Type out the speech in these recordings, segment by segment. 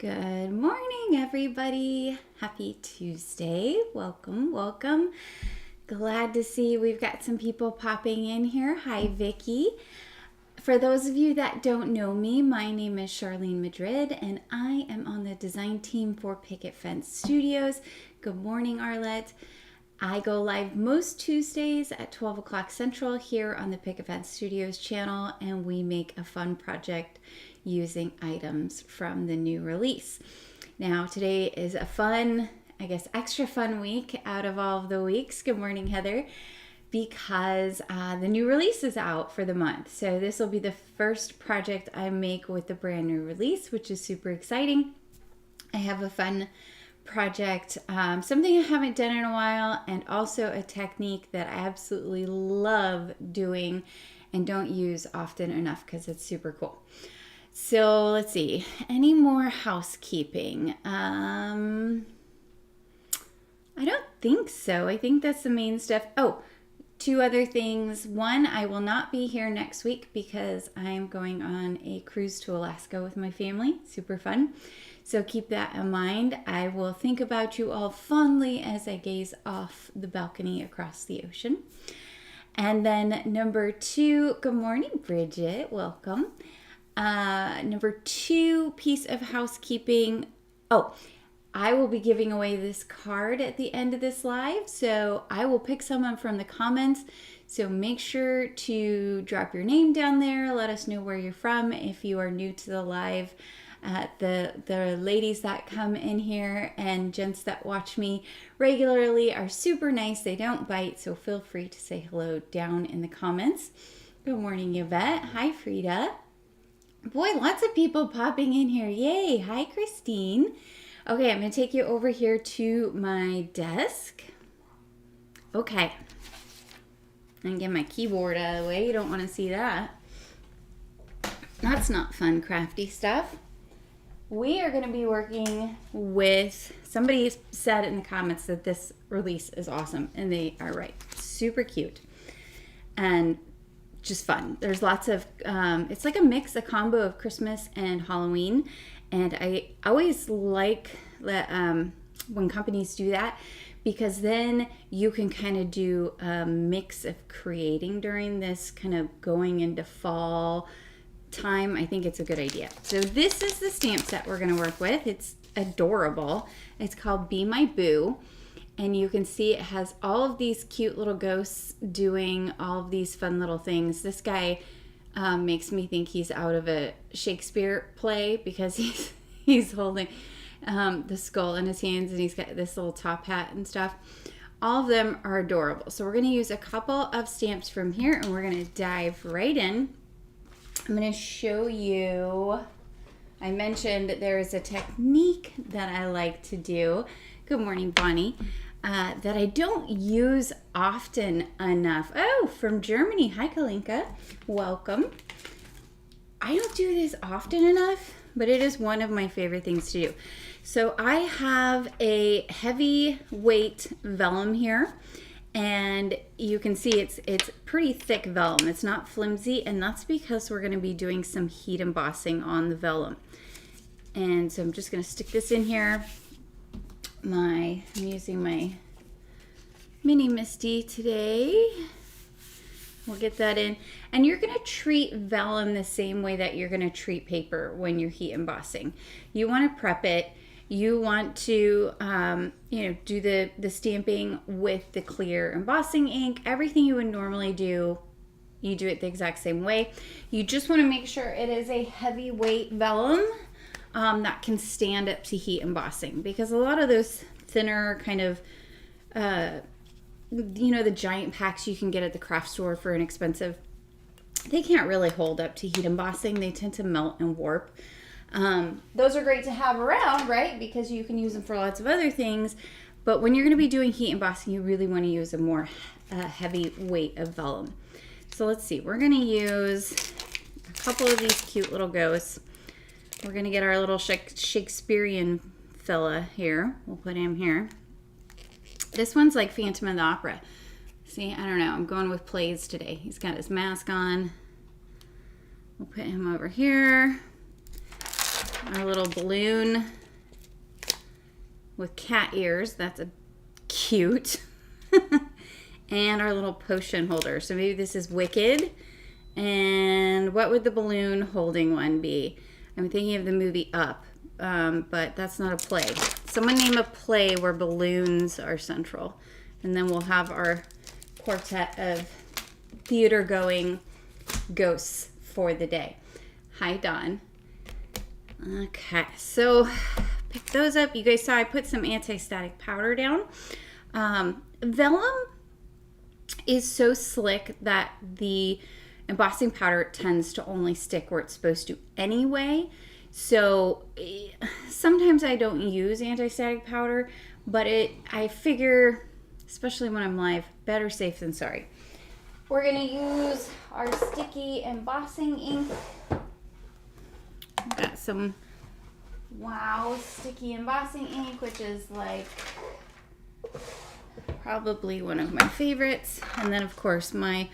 Good morning, everybody. Happy Tuesday. Welcome, welcome. Glad to see we've got some people popping in here. Hi, Vicky. For those of you that don't know me, my name is Charlene Madrid, and I am on the design team for Picket Fence Studios. Good morning, Arlette. I go live most Tuesdays at 12 o'clock Central here on the Picket Fence Studios channel, and we make a fun project using items from the new release. Now, today is a fun, I guess, extra fun week out of all of the weeks. Good morning, Heather. Because the new release is out for the month. So this will be the first project I make with the brand new release, which is super exciting. I have a fun project, something I haven't done in a while, and also a technique that I absolutely love doing and don't use often enough because it's super cool. So let's see, any more housekeeping? I don't think so. I think that's the main stuff. Oh, two other things. One, I will not be here next week because I'm going on a cruise to Alaska with my family. Super fun. So keep that in mind. I will think about you all fondly as I gaze off the balcony across the ocean. And then number two, good morning, Bridget. Welcome. Number two piece of housekeeping. Oh, I will be giving away this card at the end of this live. So I will pick someone from the comments. So make sure to drop your name down there. Let us know where you're from if you are new to the live. The ladies that come in here and gents that watch me regularly are super nice. They don't bite. So feel free to say hello down in the comments. Good morning, Yvette. Hi, Frida. Boy, lots of people popping in here. Yay. Hi, Christine. Okay, I'm going to take you over here to my desk. Okay. And get my keyboard out of the way. You don't want to see that. That's not fun, crafty stuff. We are going to be working with, somebody said in the comments that this release is awesome. And they are right. Super cute. And just fun. There's lots of, it's like a mix, a combo of Christmas and Halloween. And I always like that when companies do that, because then you can kind of do a mix of creating during this kind of going into fall time. I think it's a good idea. So this is the stamp set we're going to work with. It's adorable. It's called Be My Boo. And you can see it has all of these cute little ghosts doing all of these fun little things. This guy makes me think he's out of a Shakespeare play because he's holding the skull in his hands and he's got this little top hat and stuff. All of them are adorable. So we're going to use a couple of stamps from here and we're going to dive right in. I'm going to show you, I mentioned there is a technique that I like to do. Good morning, Bonnie. That I don't use often enough. Oh, from Germany. Hi, Kalinka. Welcome. I don't do this often enough, but it is one of my favorite things to do. So I have a heavyweight vellum here, and you can see it's pretty thick vellum. It's not flimsy, and that's because we're going to be doing some heat embossing on the vellum. And so I'm just going to stick this in here. I'm using my mini Misty today. We'll get that in. And you're going to treat vellum the same way that you're going to treat paper when you're heat embossing. You want to prep it. You want to, do the stamping with the clear embossing ink. Everything you would normally do, you do it the exact same way. You just want to make sure it is a heavyweight vellum that can stand up to heat embossing, because a lot of those thinner kind of, the giant packs you can get at the craft store for inexpensive, they can't really hold up to heat embossing. They tend to melt and warp. Those are great to have around, right? Because you can use them for lots of other things. But when you're going to be doing heat embossing, you really want to use a more heavy weight of vellum. So let's see. We're going to use a couple of these cute little ghosts. We're going to get our little Shakespearean fella here. We'll put him here. This one's like Phantom of the Opera. See, I don't know. I'm going with plays today. He's got his mask on. We'll put him over here. our little balloon with cat ears. That's a cute. And our little potion holder. So maybe this is Wicked. And what would the balloon holding one be? I'm thinking of the movie Up, but that's not a play. Someone name a play where balloons are central. And then we'll have our quartet of theater-going ghosts for the day. Hi, Dawn. Okay, so pick those up. You guys saw I put some anti-static powder down. Vellum is so slick that the embossing powder tends to only stick where it's supposed to anyway. So sometimes I don't use anti-static powder, but I figure, especially when I'm live, better safe than sorry. We're gonna use our sticky embossing ink. Got some Wow sticky embossing ink, which is like probably one of my favorites. And then of course my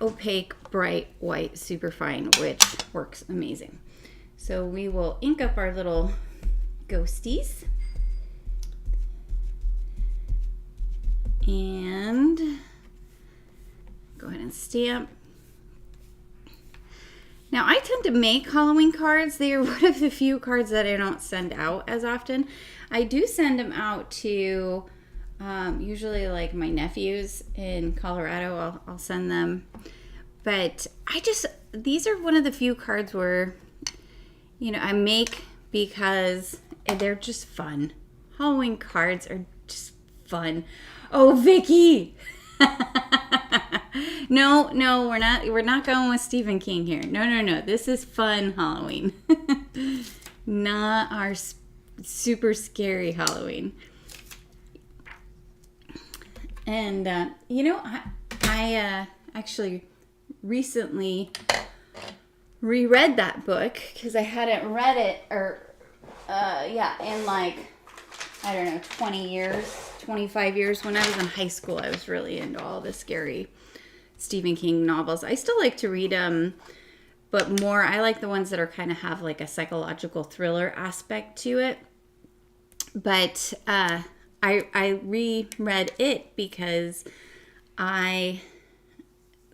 opaque bright white superfine, which works amazing. So we will ink up our little ghosties and go ahead and stamp. Now I tend to make Halloween cards. They are one of the few cards that I don't send out as often. I do send them out to usually like my nephews in Colorado. I'll send them. But these are one of the few cards where, you know, I make because they're just fun. Halloween cards are just fun. Oh, Vicky! No, we're not going with Stephen King here. No. This is fun Halloween. Not our super scary Halloween. And, you know, I actually recently reread that book because I hadn't read it in like, I don't know, 20 years, 25 years. When I was in high school, I was really into all the scary Stephen King novels. I still like to read them, but more, I like the ones that are kind of have like a psychological thriller aspect to it. But I reread it because I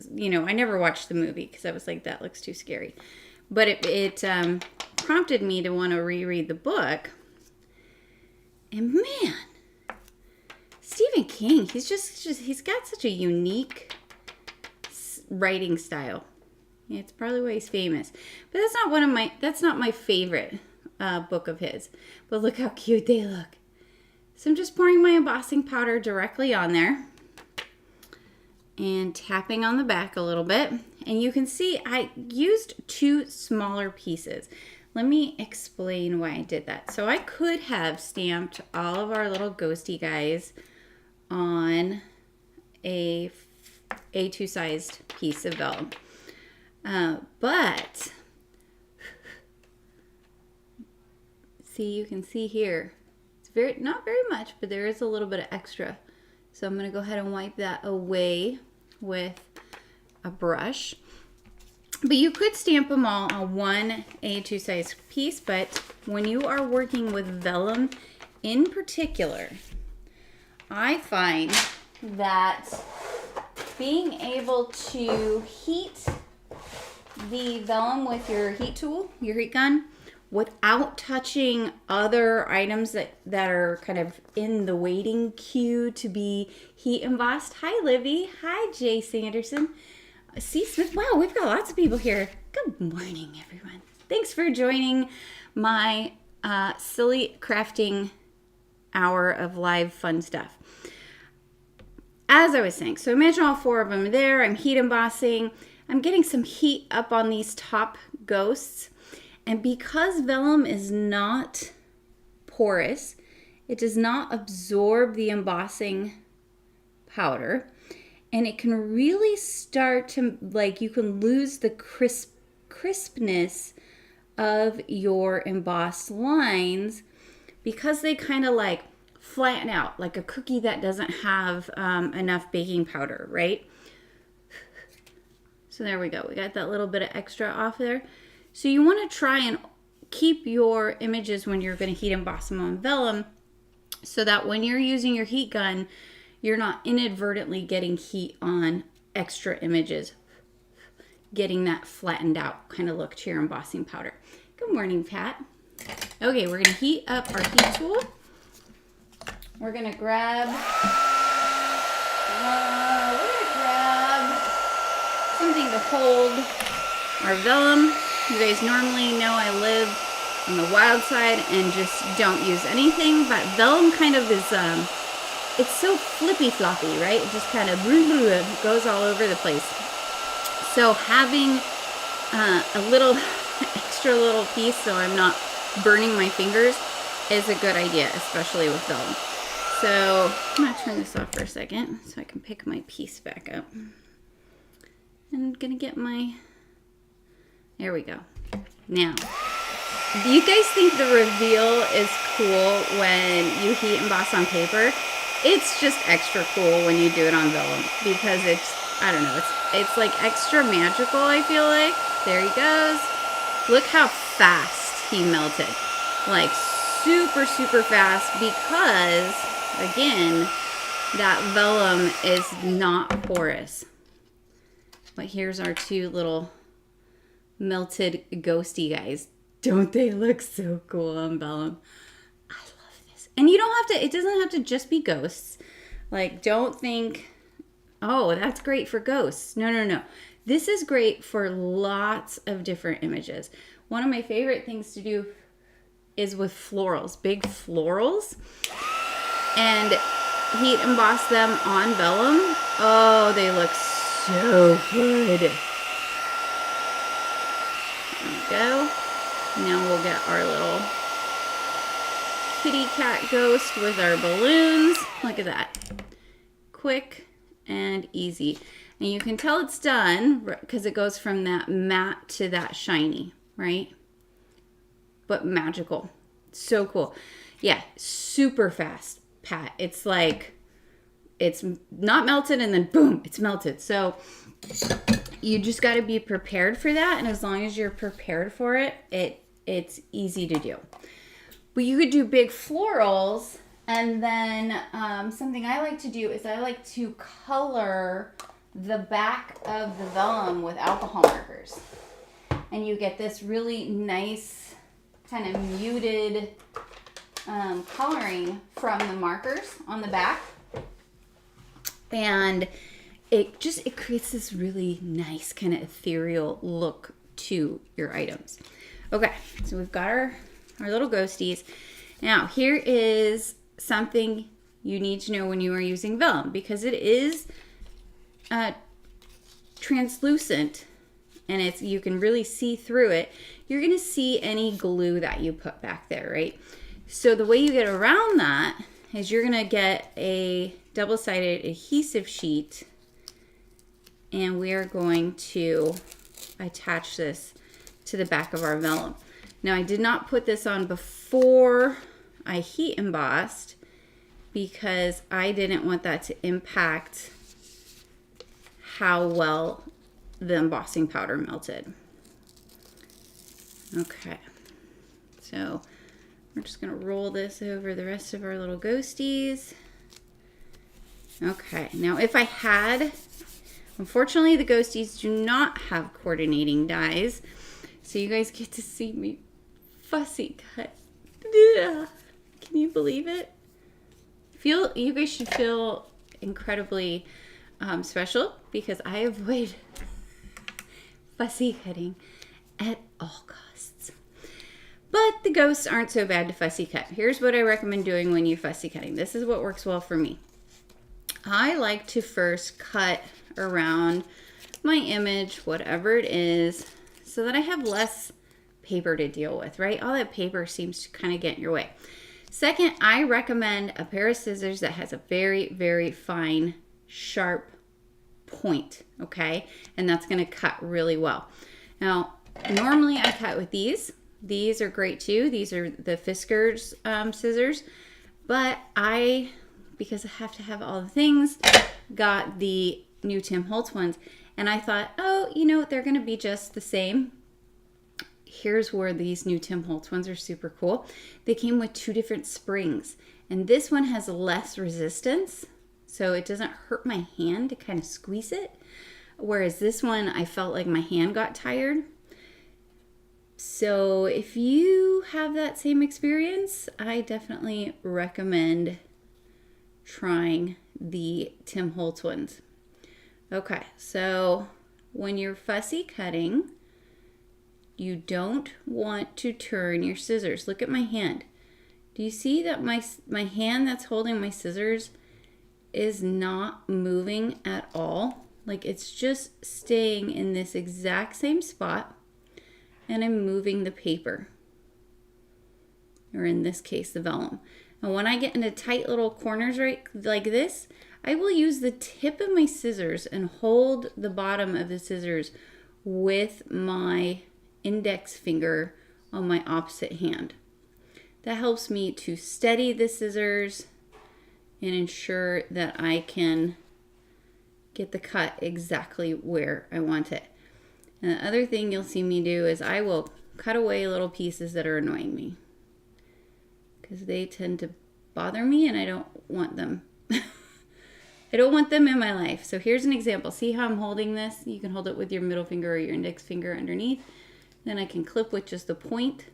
never watched the movie because I was like, that looks too scary. But it prompted me to want to reread the book. And man, Stephen King, he's got such a unique writing style. Yeah, it's probably why he's famous. But that's not my favorite book of his. But look how cute they look. So I'm just pouring my embossing powder directly on there and tapping on the back a little bit. And you can see I used 2 smaller pieces. Let me explain why I did that. So I could have stamped all of our little ghosty guys on a A2-sized piece of vellum. But see, you can see here, it's not very much, but there is a little bit of extra. So I'm going to go ahead and wipe that away with a brush. But you could stamp them all on one A2 size piece, but when you are working with vellum in particular, I find that being able to heat the vellum with your heat tool, your heat gun, without touching other items that are kind of in the waiting queue to be heat embossed. Hi, Livy. Hi, Jay Sanderson. C. Smith. Wow, we've got lots of people here. Good morning, everyone. Thanks for joining my silly crafting hour of live fun stuff. As I was saying, so imagine all 4 of them there. I'm heat embossing. I'm getting some heat up on these top ghosts. And because vellum is not porous, it does not absorb the embossing powder. And it can really start to, like, you can lose the crispness of your embossed lines because they kind of like flatten out like a cookie that doesn't have enough baking powder, right? So there we go. We got that little bit of extra off there. So you want to try and keep your images when you're going to heat emboss them on vellum so that when you're using your heat gun, you're not inadvertently getting heat on extra images, getting that flattened out kind of look to your embossing powder. Good morning, Pat. Okay, we're going to heat up our heat tool. We're going to grab something to hold our vellum. You guys normally know I live on the wild side and just don't use anything, but vellum kind of is, it's so flippy floppy, right? It just kind of goes all over the place. So having a little extra little piece so I'm not burning my fingers is a good idea, especially with vellum. So I'm going to turn this off for a second so I can pick my piece back up. I'm going to get my, there we go. Now, do you guys think the reveal is cool when you heat emboss on paper? It's just extra cool when you do it on vellum because it's, I don't know, it's like extra magical, I feel like. There he goes. Look how fast he melted. Like super, super fast because, again, that vellum is not porous. But here's our two little melted ghosty guys. Don't they look so cool on vellum? I love this. And you don't have to, it doesn't have to just be ghosts. Like, don't think, oh, that's great for ghosts. No, no, no. This is great for lots of different images. One of my favorite things to do is with florals, big florals, and heat emboss them on vellum. Oh, they look so good. There we go. Now we'll get our little kitty cat ghost with our balloons. Look at that. Quick and easy. And you can tell it's done because it goes from that matte to that shiny, right? But magical. So cool. Yeah, super fast, Pat. It's like, it's not melted and then boom, it's melted. So you just got to be prepared for that. And as long as you're prepared for it, it's easy to do. But you could do big florals. And then something I like to do is I like to color the back of the vellum with alcohol markers. And you get this really nice kind of muted coloring from the markers on the back. And it creates this really nice kind of ethereal look to your items. Okay, so we've got our little ghosties. Now, here is something you need to know when you are using vellum, because it is translucent and you can really see through it. You're going to see any glue that you put back there, right? So the way you get around that is you're going to get a double-sided adhesive sheet, and we are going to attach this to the back of our vellum. Now, I did not put this on before I heat embossed because I didn't want that to impact how well the embossing powder melted. Okay, so we're just gonna roll this over the rest of our little ghosties. Okay, now if I had, unfortunately the ghosties do not have coordinating dies, so you guys get to see me fussy cut. Can you believe it? You guys should feel incredibly special because I avoid fussy cutting at all costs. But the ghosts aren't so bad to fussy cut. Here's what I recommend doing when you're fussy cutting. This is what works well for me. I like to first cut around my image, whatever it is, so that I have less paper to deal with, right? All that paper seems to kind of get in your way. Second, I recommend a pair of scissors that has a very, very fine, sharp point, okay? And that's going to cut really well. Now, normally I cut with these. These are great too. These are the Fiskars scissors. But because I have to have all the things, got the new Tim Holtz ones. And I thought, oh, they're going to be just the same. here's where these new Tim Holtz ones are super cool. They came with 2 different springs, and this one has less resistance, so it doesn't hurt my hand to kind of squeeze it. Whereas this one, I felt like my hand got tired. So if you have that same experience, I definitely recommend trying the Tim Holtz ones. Okay, so when you're fussy cutting, you don't want to turn your scissors. Look at my hand. Do you see that my hand that's holding my scissors is not moving at all? Like, it's just staying in this exact same spot, and I'm moving the paper, or in this case, the vellum. And when I get into tight little corners right like this, I will use the tip of my scissors and hold the bottom of the scissors with my index finger on my opposite hand. That helps me to steady the scissors and ensure that I can get the cut exactly where I want it. And the other thing you'll see me do is I will cut away little pieces that are annoying me, because they tend to bother me and I don't want them. I don't want them in my life. So here's an example. See how I'm holding this? You can hold it with your middle finger or your index finger underneath. Then I can clip with just the point.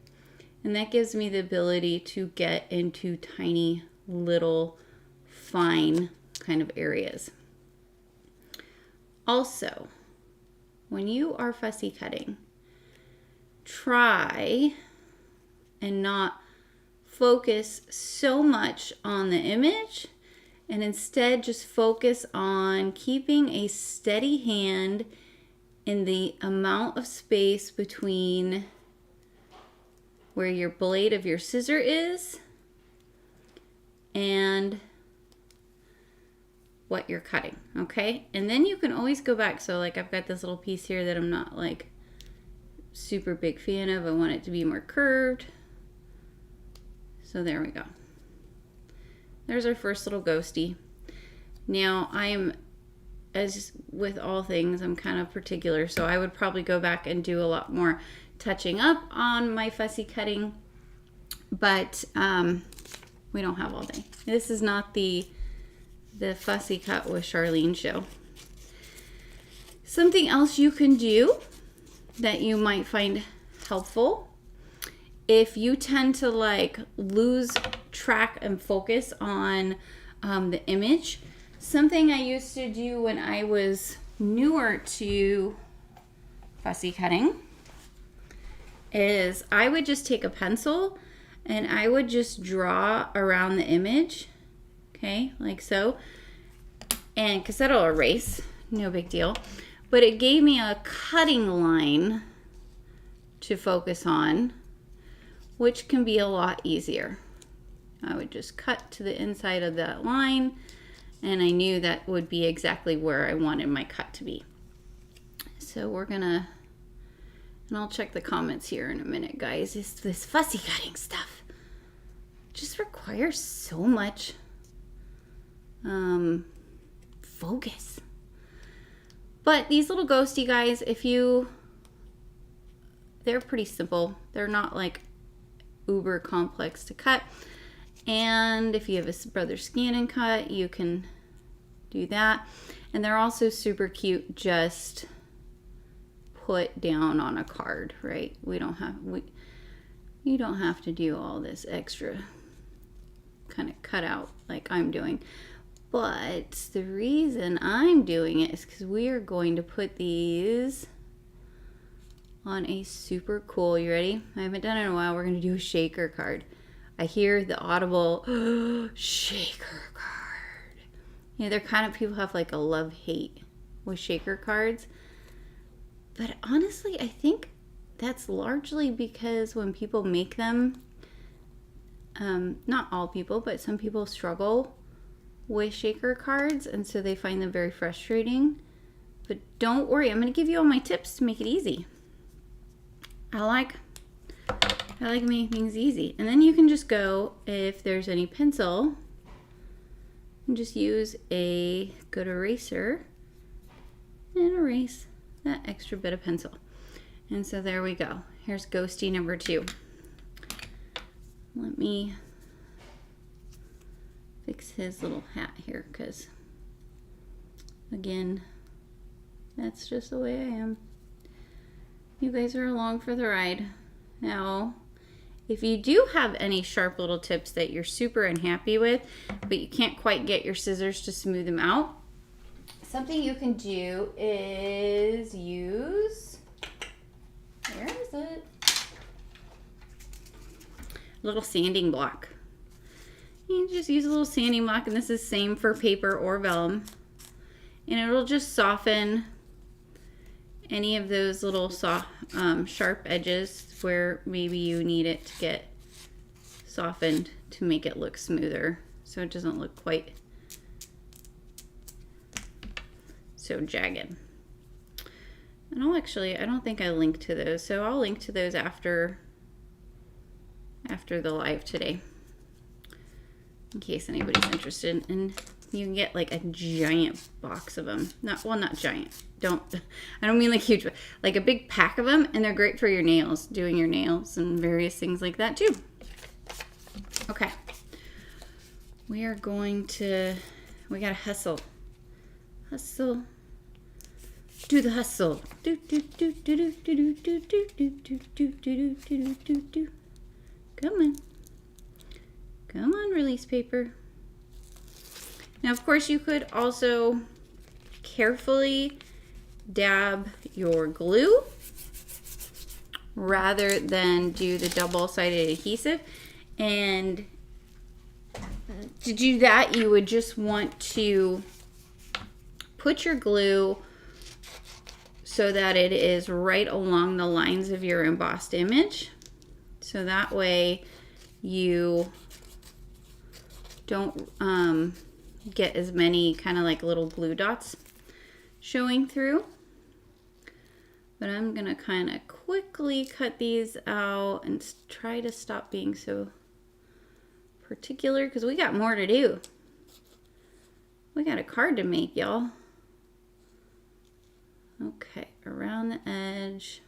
And that gives me the ability to get into tiny little fine kind of areas. Also, when you are fussy cutting, try and not focus so much on the image, and instead just focus on keeping a steady hand in the amount of space between where your blade of your scissor is and what you're cutting, okay? And then you can always go back. So like I've got this little piece here that I'm not like super big fan of. I want it to be more curved. So there we go. There's our first little ghosty. Now as with all things, I'm kind of particular, so I would probably go back and do a lot more touching up on my fussy cutting, but we don't have all day. This is not the fussy cut with Charlene show. Something else you can do that you might find helpful, if you tend to like lose track and focus on the image, something I used to do when I was newer to fussy cutting is I would just take a pencil and I would just draw around the image, okay, like so, and because that'll erase, no big deal, but it gave me a cutting line to focus on, which can be a lot easier. I would just cut to the inside of that line, and I knew that would be exactly where I wanted my cut to be. So we're gonna, and I'll check the comments here in a minute, guys. This fussy cutting stuff just requires so much focus. But these little ghosty guys, they're pretty simple. They're not like uber complex to cut. And if you have a brother scan and cut, you can do that. And they're also super cute, just put down on a card, right? You don't have to do all this extra kind of cut out like I'm doing. But the reason I'm doing it is because we are going to put these on a super cool, you ready? I haven't done it in a while. We're going to do a shaker card. I hear the audible shaker card. Yeah, they're kind of, people have like a love-hate with shaker cards. But honestly, I think that's largely because when people make them, not all people, but some people struggle with shaker cards, and so they find them very frustrating. But don't worry, I'm going to give you all my tips to make it easy. I like making things easy. And then you can just go, if there's any pencil, and just use a good eraser and erase that extra bit of pencil. And so there we go. Here's Ghosty number 2. Let me fix his little hat here, because again, that's just the way I am. You guys are along for the ride. Now, if you do have any sharp little tips that you're super unhappy with, but you can't quite get your scissors to smooth them out, something you can do is use, where is it? A little sanding block. You just use a little sanding block, and this is same for paper or vellum. And it'll just soften any of those little sharp edges where maybe you need it to get softened to make it look smoother, so it doesn't look quite so jagged. And I don't think I linked to those, so I'll link to those after the live today, in case anybody's interested. And you can get like a giant box of them. Not giant. I don't mean like huge, like a big pack of them, and they're great for your nails, doing your nails and various things like that too. Okay. We gotta hustle. Hustle. Do the hustle. Do do do do do do do do do do do do do do do. Come on. Come on, release paper. Now, of course, you could also carefully dab your glue rather than do the double-sided adhesive. And to do that, you would just want to put your glue so that it is right along the lines of your embossed image. So that way you don't get as many kind of like little glue dots showing through. But I'm gonna kind of quickly cut these out and try to stop being so particular, because we got more to do. We got a card to make, y'all. Okay, around the edge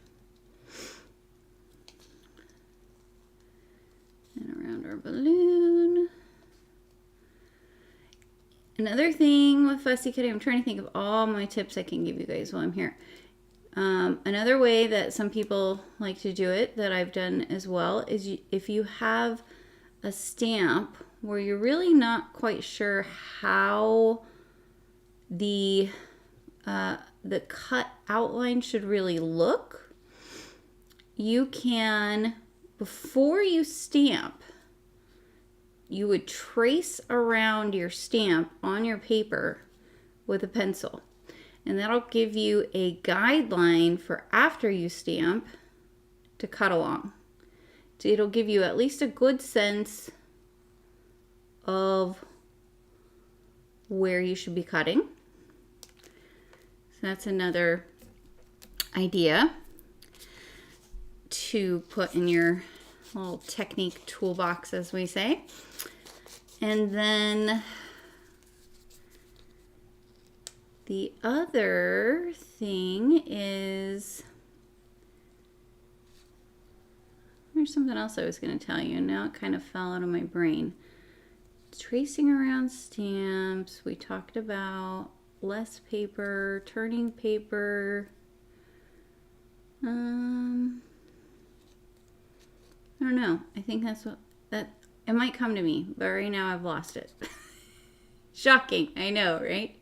and around our balloon. Another thing with fussy cutting, I'm trying to think of all my tips I can give you guys while I'm here. Another way that some people like to do it, that I've done as well, is if you have a stamp where you're really not quite sure how the cut outline should really look, you can, before you stamp, you would trace around your stamp on your paper with a pencil. And that'll give you a guideline for after you stamp to cut along. So it'll give you at least a good sense of where you should be cutting. So that's another idea to put in your little technique toolbox, as we say. And then the other thing is, there's something else I was going to tell you, and now it kind of fell out of my brain. Tracing around stamps, we talked about less paper, turning paper. I don't know. I think it might come to me, but right now I've lost it. Shocking, I know, right?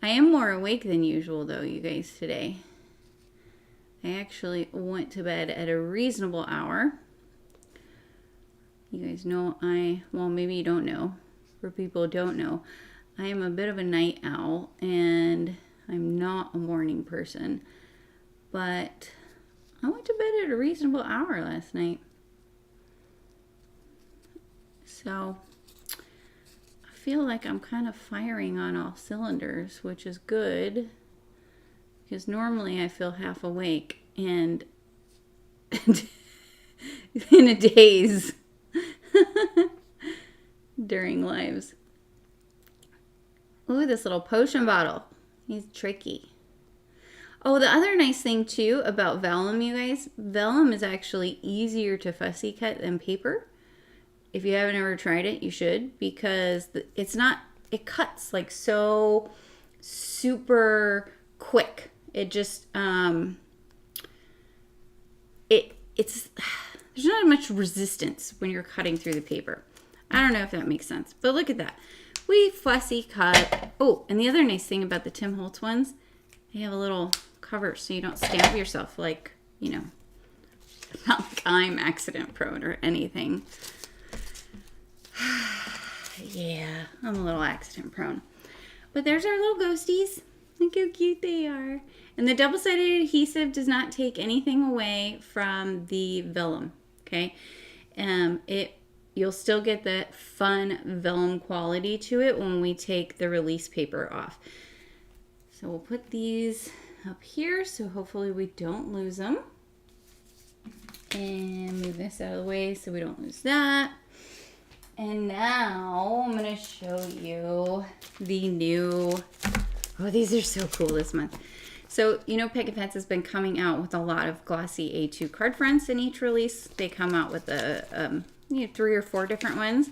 I am more awake than usual though, you guys, today. I actually went to bed at a reasonable hour. You guys know well, maybe you don't know. For people who don't know, I am a bit of a night owl, and I'm not a morning person. But I went to bed at a reasonable hour last night. So I feel like I'm kind of firing on all cylinders, which is good, because normally I feel half awake and in a daze during lives. Ooh, this little potion bottle. He's tricky. Oh, the other nice thing too about Vellum, you guys, Vellum is actually easier to fussy cut than paper. If you haven't ever tried it, you should, because it's not, it cuts like so super quick. It just, it's there's not much resistance when you're cutting through the paper. I don't know if that makes sense, but look at that. We fussy cut. Oh, and the other nice thing about the Tim Holtz ones, they have a little cover so you don't stab yourself like, you know, not like I'm accident prone or anything. Yeah, I'm a little accident prone. But there's our little ghosties. Look how cute they are. And the double-sided adhesive does not take anything away from the Vellum, okay? You'll still get that fun Vellum quality to it when we take the release paper off. So we'll put these up here so hopefully we don't lose them. And move this out of the way so we don't lose that. And now I'm going to show you the new, oh, these are so cool this month. So, you know, Picket Fence has been coming out with a lot of glossy A2 card fronts in each release. They come out with a, 3 or 4 different ones.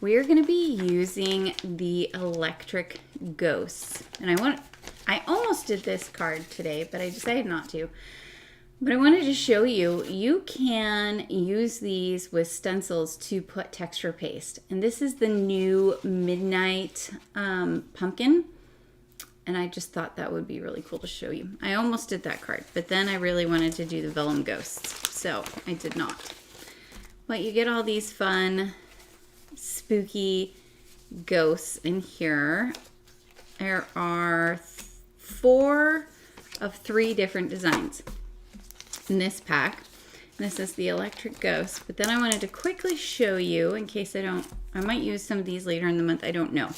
We are going to be using the electric ghosts. And I almost did this card today, but I decided not to. But I wanted to show you, you can use these with stencils to put texture paste. And this is the new Midnight Pumpkin. And I just thought that would be really cool to show you. I almost did that card, but then I really wanted to do the Vellum Ghosts, so I did not. But you get all these fun, spooky ghosts in here. There are 4 of 3 different designs in this pack. This is the electric ghost, but then I wanted to quickly show you in case I might use some of these later in the month, I don't know.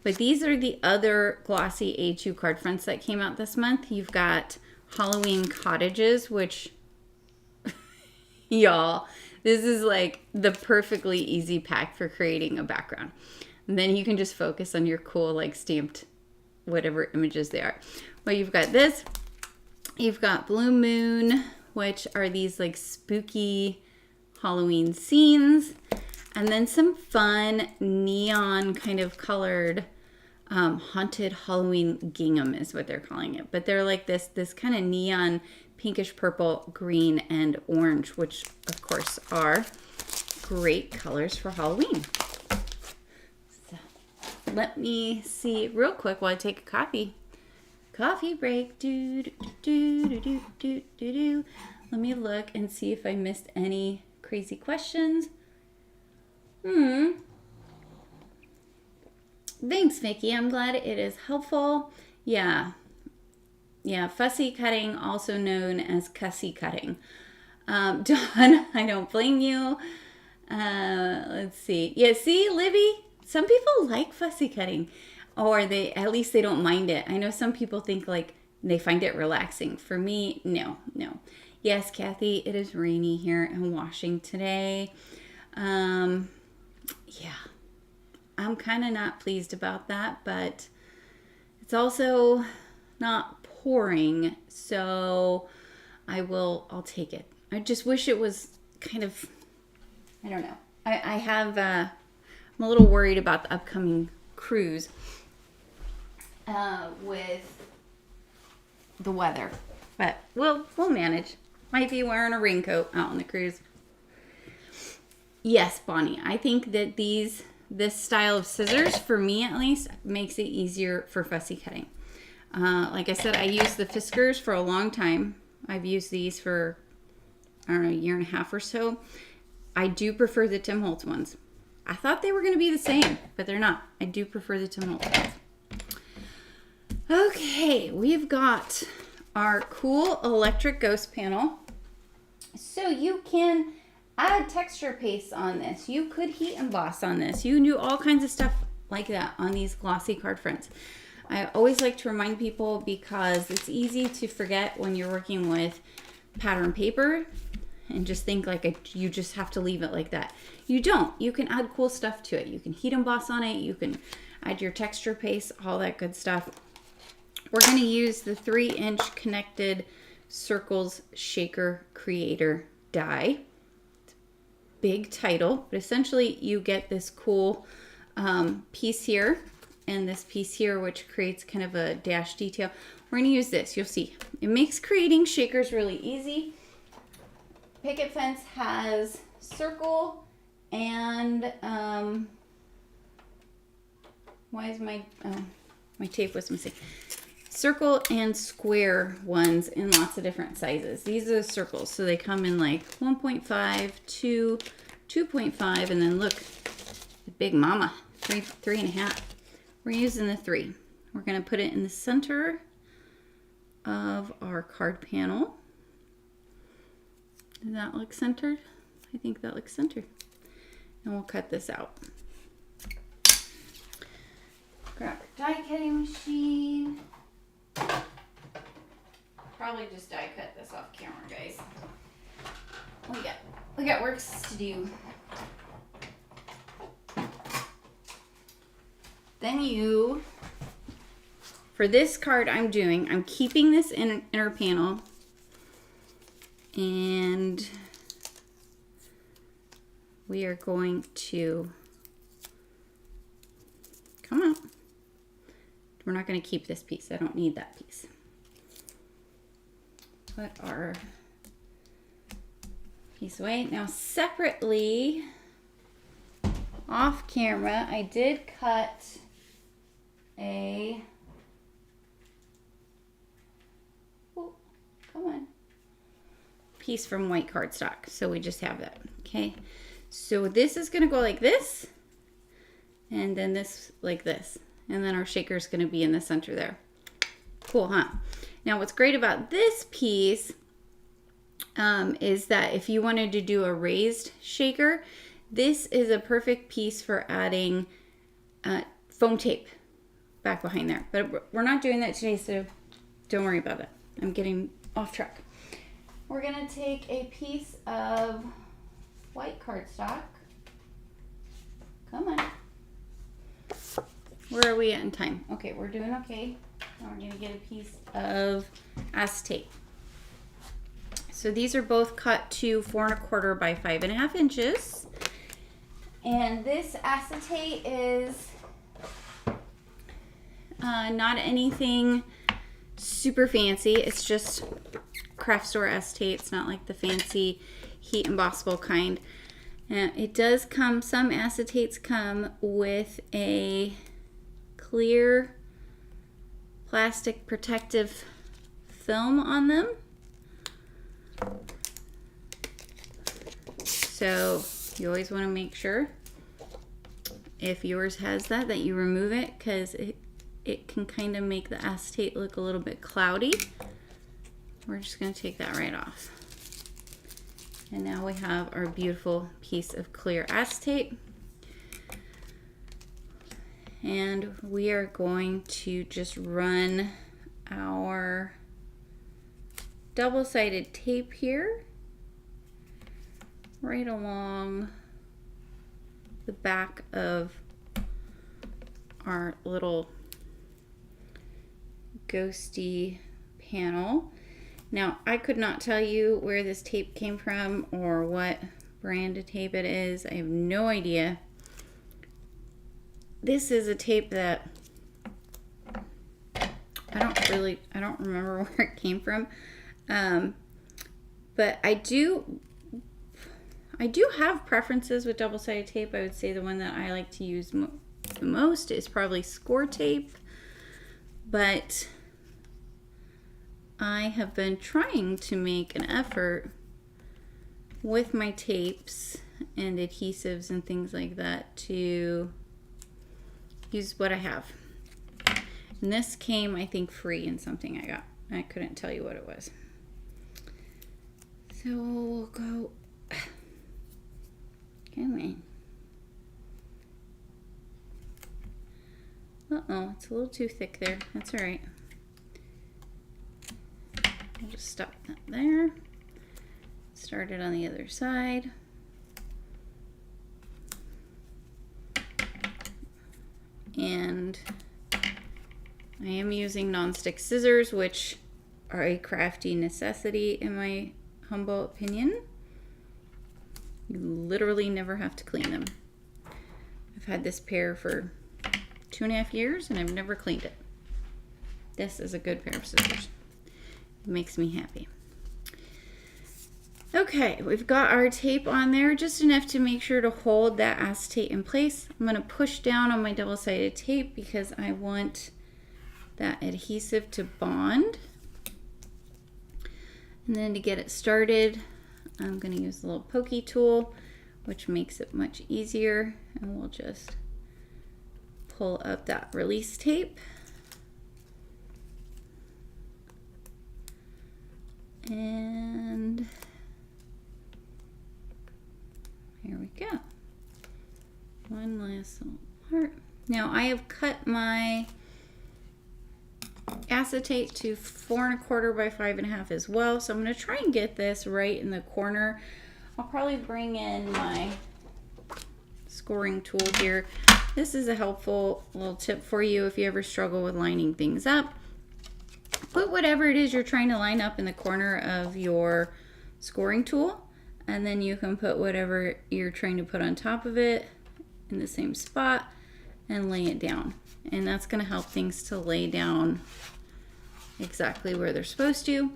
But these are the other glossy A2 card fronts that came out this month. You've got Halloween Cottages, which, y'all, this is like the perfectly easy pack for creating a background. And then you can just focus on your cool, like, stamped whatever images they are. Well, you've got this. You've got Blue Moon, which are these, like, spooky Halloween scenes. And then some fun neon kind of colored haunted Halloween gingham is what they're calling it. But they're like this kind of neon pinkish purple, green, and orange, which of course are great colors for Halloween. So let me see real quick while I take a coffee break. Let me look and see if I missed any crazy questions. Thanks, Vicky. I'm glad it is helpful. Yeah, fussy cutting, also known as cussy cutting. Dawn, I don't blame you. Let's see. Yeah, see, Libby, some people like fussy cutting, or at least they don't mind it. I know some people think like they find it relaxing. For me, no. Yes, Kathy, it is rainy here and washing today. Yeah, I'm kind of not pleased about that, but it's also not pouring, so I'll take it. I just wish it was kind of, I don't know. I'm a little worried about the upcoming cruise with the weather, but we'll manage. Might be wearing a raincoat out on the cruise. Yes, Bonnie, I think that this style of scissors, for me at least, makes it easier for fussy cutting. Like I said, I used the Fiskars for a long time. I've used these for, I don't know, a year and a half or so. I do prefer the Tim Holtz ones. I thought they were going to be the same, but they're not. I do prefer the Tim Holtz ones. Okay, we've got our cool electric ghost panel. So you can add texture paste on this. You could heat emboss on this. You can do all kinds of stuff like that on these glossy card fronts. I always like to remind people because it's easy to forget when you're working with pattern paper and just think like you just have to leave it like that. You don't. You can add cool stuff to it. You can heat emboss on it. You can add your texture paste, all that good stuff. we're going to use the 3-inch connected circles shaker creator die. Big title, but essentially you get this cool piece here and this piece here, which creates kind of a dash detail. We're going to use this. You'll see. It makes creating shakers really easy. Picket Fence has circle and why is my tape was missing? Circle and square ones in lots of different sizes. These are the circles, so they come in like 1.5, 2, 2.5, and then look, the big mama, 3.5. We're using the 3. We're gonna put it in the center of our card panel. Does that look centered? I think that looks centered. And we'll cut this out. Grab our die cutting machine. Probably just die cut this off camera, guys. We got works to do. Then for this card I'm keeping this inner panel, and we are going to, come on. We're not going to keep this piece. I don't need that piece. Put our piece away. Now separately, off camera, I did cut a, piece from white cardstock. So we just have that. Okay. So this is going to go like this, and then this like this. And then our shaker is going to be in the center there. Cool, huh? Now what's great about this piece is that if you wanted to do a raised shaker, this is a perfect piece for adding foam tape back behind there. But we're not doing that today, so don't worry about it. I'm getting off track. We're going to take a piece of white cardstock. Come on. Where are we at in time? Okay, we're doing okay. Now we're going to get a piece of acetate. So these are both cut to 4 1/4 by 5.5 inches. And this acetate is not anything super fancy. It's just craft store acetate. It's not like the fancy heat embossable kind. It does come, some acetates come with a clear plastic protective film on them. So you always want to make sure, if yours has that, that you remove it, because it can kind of make the acetate look a little bit cloudy. We're just going to take that right off. And now we have our beautiful piece of clear acetate. And we are going to just run our double-sided tape here right along the back of our little ghosty panel. Now, I could not tell you where this tape came from or what brand of tape it is. I have no idea. This is a tape that I don't remember where it came from. But I do have preferences with double-sided tape. I would say the one that I like to use the most is probably score tape. But I have been trying to make an effort with my tapes and adhesives and things like that to use what I have. And this came, I think, free in something I got. I couldn't tell you what it was. So we'll go, come on. Uh-oh, it's a little too thick there. That's all right. I'll just stop that there. Start it on the other side. And I am using nonstick scissors, which are a crafty necessity in my humble opinion. You literally never have to clean them. I've had this pair for 2.5 years and I've never cleaned it. This is a good pair of scissors. It makes me happy. Okay, we've got our tape on there, just enough to make sure to hold that acetate in place. I'm going to push down on my double-sided tape because I want that adhesive to bond. And then to get it started, I'm going to use the little pokey tool, which makes it much easier. And we'll just pull up that release tape. And here we go. One last little part. Now I have cut my acetate to 4 1/4 by 5 1/2 as well. So I'm going to try and get this right in the corner. I'll probably bring in my scoring tool here. This is a helpful little tip for you if you ever struggle with lining things up. Put whatever it is you're trying to line up in the corner of your scoring tool, and then you can put whatever you're trying to put on top of it in the same spot and lay it down. And that's going to help things to lay down exactly where they're supposed to.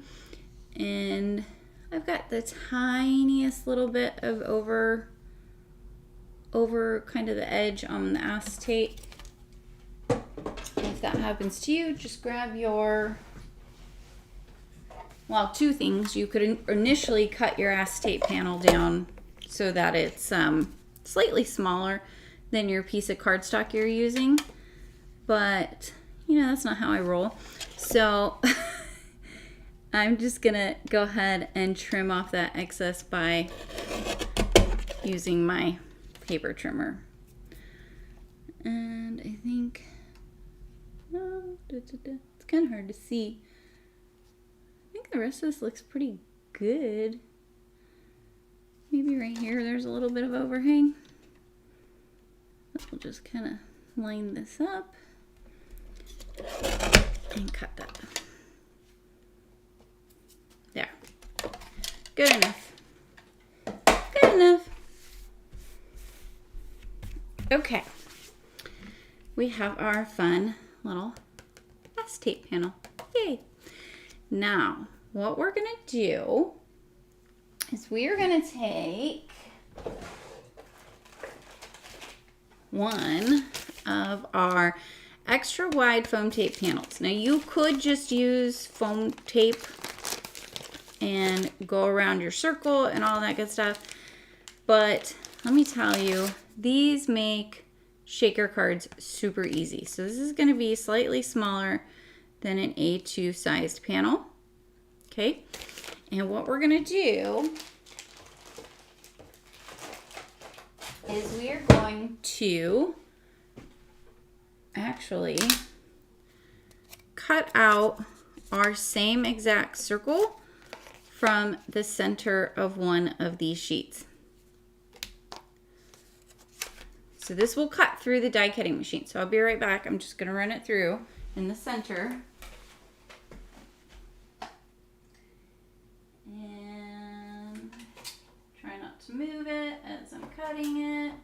And I've got the tiniest little bit of over kind of the edge on the acetate. If that happens to you, just grab your, well, two things. You could initially cut your acetate panel down so that it's slightly smaller than your piece of cardstock you're using. But, you know, that's not how I roll. So I'm just gonna go ahead and trim off that excess by using my paper trimmer. And I think, it's kind of hard to see. I think the rest of this looks pretty good. Maybe right here there's a little bit of overhang. We'll just kind of line this up and cut that. There. Good enough. Good enough. Okay. We have our fun little acetate panel. Yay. Now, what we're going to do is we are going to take one of our extra wide foam tape panels. Now, you could just use foam tape and go around your circle and all that good stuff. But let me tell you, these make shaker cards super easy. So this is going to be slightly smaller than an A2 sized panel. Okay, and what we're going to do is we are going to actually cut out our same exact circle from the center of one of these sheets. So this will cut through the die cutting machine. So I'll be right back. I'm just going to run it through in the center. And try not to move it as I'm cutting it.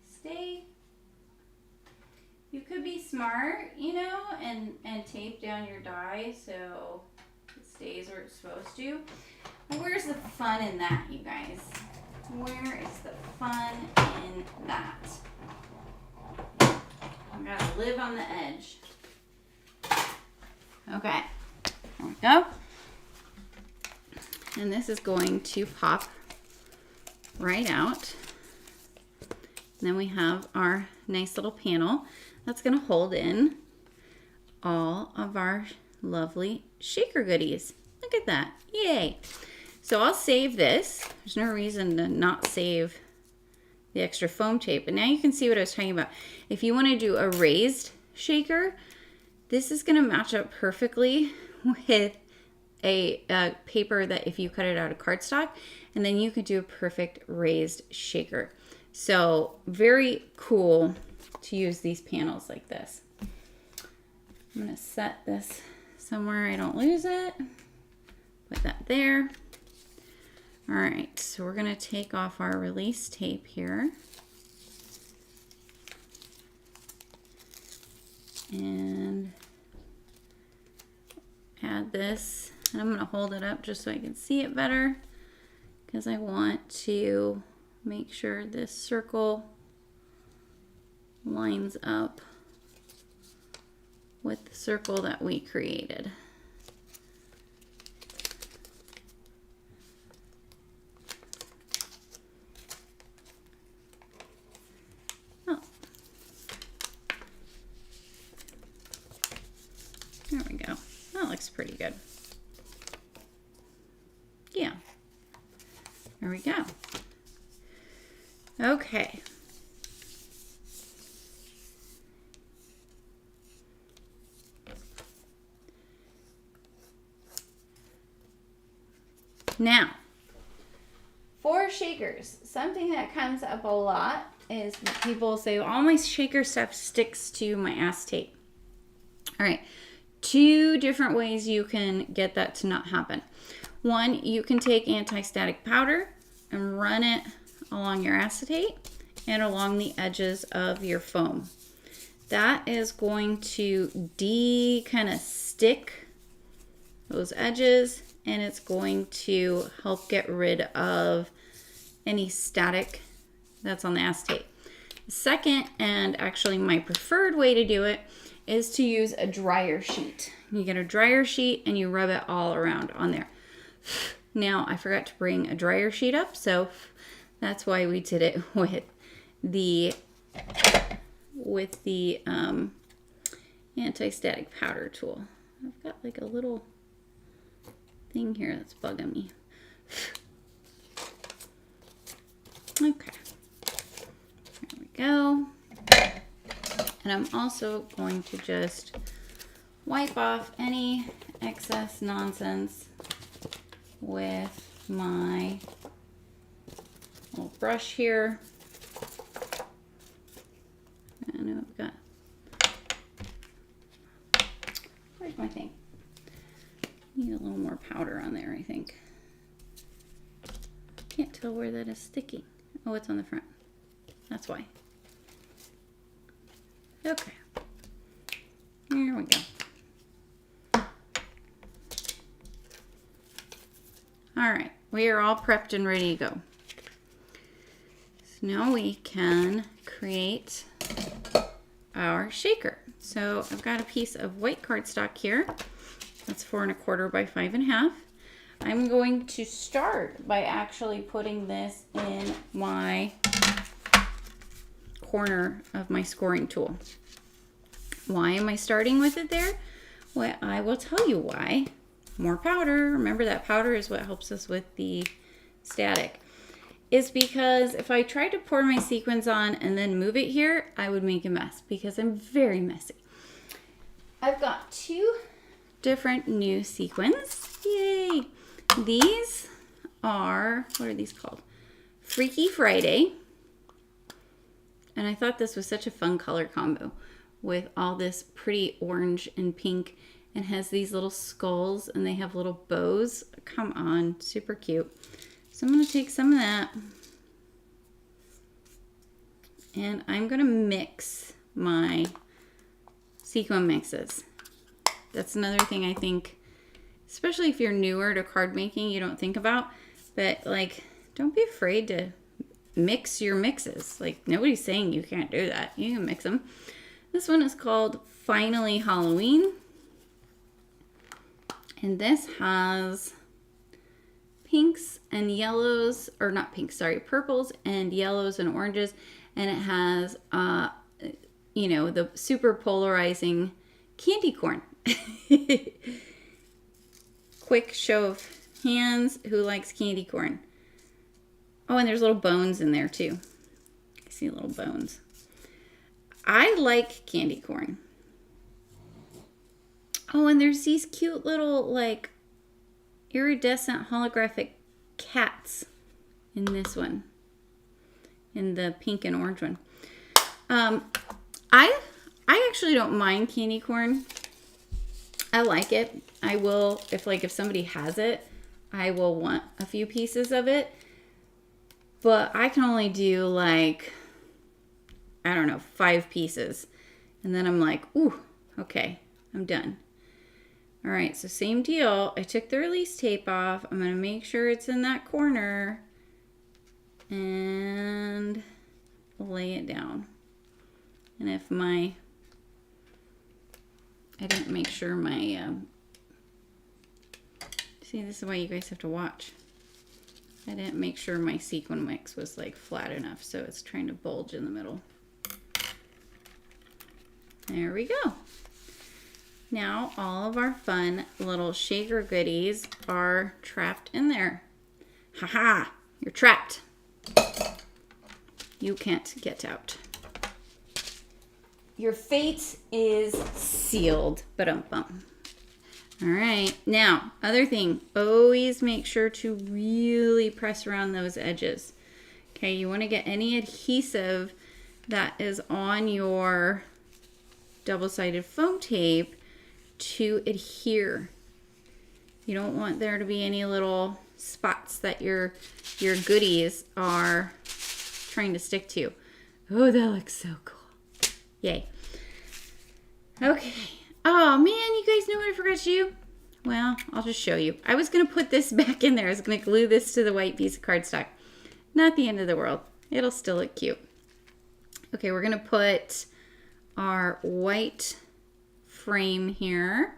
Stay. You could be smart, you know, and tape down your die so it stays where it's supposed to. Where's the fun in that, you guys? Where is the fun in that? I gotta live on the edge. Okay, there we go. And this is going to pop right out. And then we have our nice little panel that's gonna hold in all of our lovely shaker goodies. Look at that, yay. So I'll save this. There's no reason to not save the extra foam tape. But now you can see what I was talking about. If you want to do a raised shaker, this is going to match up perfectly with a paper that if you cut it out of cardstock, and then you could do a perfect raised shaker. So very cool to use these panels like this. I'm going to set this somewhere I don't lose it. Put that there. All right, so we're going to take off our release tape here. And add this. And I'm going to hold it up just so I can see it better, because I want to make sure this circle lines up with the circle that we created. Oh. There we go. That looks pretty good. Yeah. There we go. Okay. Now, for shakers, something that comes up a lot is people say, all my shaker stuff sticks to my acetate. All right, 2 different ways you can get that to not happen. One, you can take anti-static powder and run it along your acetate and along the edges of your foam. That is going to kind of stick those edges, and it's going to help get rid of any static that's on the acetate. The second, and actually my preferred way to do it, is to use a dryer sheet. You get a dryer sheet and you rub it all around on there. Now, I forgot to bring a dryer sheet up, so that's why we did it with the anti-static powder tool. I've got like a little thing here that's bugging me. Okay, there we go. And I'm also going to just wipe off any excess nonsense with my little brush here. And I've got, where's my thing? Need a little more powder on there, I think. Can't tell where that is sticking. Oh, it's on the front. That's why. Okay. Here we go. All right, we are all prepped and ready to go. So now we can create our shaker. So I've got a piece of white cardstock here. That's 4 1/4 by 5 1/2. I'm going to start by actually putting this in my corner of my scoring tool. Why am I starting with it there? Well, I will tell you why. More powder. Remember, that powder is what helps us with the static. Is because if I tried to pour my sequins on and then move it here, I would make a mess because I'm very messy. I've got 2 different new sequins. Yay! These are, what are these called? Freaky Friday. And I thought this was such a fun color combo with all this pretty orange and pink, and has these little skulls and they have little bows. Come on, super cute. So I'm going to take some of that and I'm going to mix my sequin mixes. That's another thing I think, especially if you're newer to card making, you don't think about, but like, don't be afraid to mix your mixes. Like, nobody's saying you can't do that. You can mix them. This one is called Finally Halloween. And this has pinks and yellows, or not pinks, sorry, purples and yellows and oranges. And it has, you know, the super polarizing candy corn. Quick show of hands, who likes candy corn? Oh, and there's little bones in there too. I see little bones. I like candy corn. Oh, and there's these cute little, like, iridescent holographic cats in this one. In the pink and orange one. I actually don't mind candy corn. I like it. I will, if somebody has it, I will want a few pieces of it. But I can only do like, I don't know, 5 pieces. And then I'm like, ooh, okay, I'm done. All right, so same deal. I took the release tape off. I'm gonna make sure it's in that corner and lay it down. And if I didn't make sure my, see, this is why you guys have to watch. I didn't make sure my sequin mix was like flat enough, so it's trying to bulge in the middle. There we go. Now all of our fun little shaker goodies are trapped in there. Haha, you're trapped. You can't get out. Your fate is sealed. Ba-dum-bum. All right, now, other thing, always make sure to really press around those edges. Okay, you want to get any adhesive that is on your double-sided foam tape to adhere. You don't want there to be any little spots that your goodies are trying to stick to. Oh, that looks so cool. Yay. Okay. Oh man, you guys know what I forgot to do? Well, I'll just show you. I was going to put this back in there. I was going to glue this to the white piece of cardstock. Not the end of the world. It'll still look cute. Okay, we're going to put our white frame here.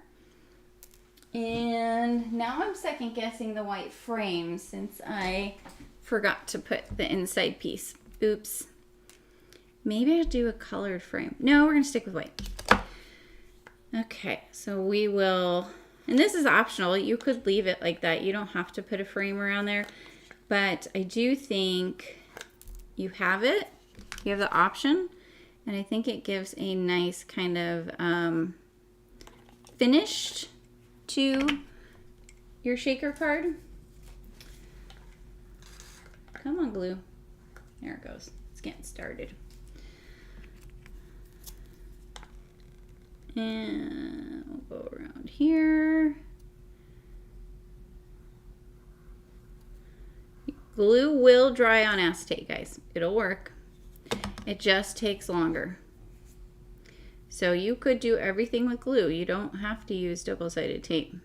And now I'm second guessing the white frame since I forgot to put the inside piece. Oops. Maybe I'll do a colored frame. No, we're going to stick with white. Okay, so we will, and this is optional. You could leave it like that. You don't have to put a frame around there. But I do think you have it. You have the option. And I think it gives a nice kind of finish to your shaker card. Come on, glue. There it goes. It's getting started. And we'll go around here. Glue will dry on acetate, guys. It'll work. It just takes longer. So you could do everything with glue. You don't have to use double-sided tape.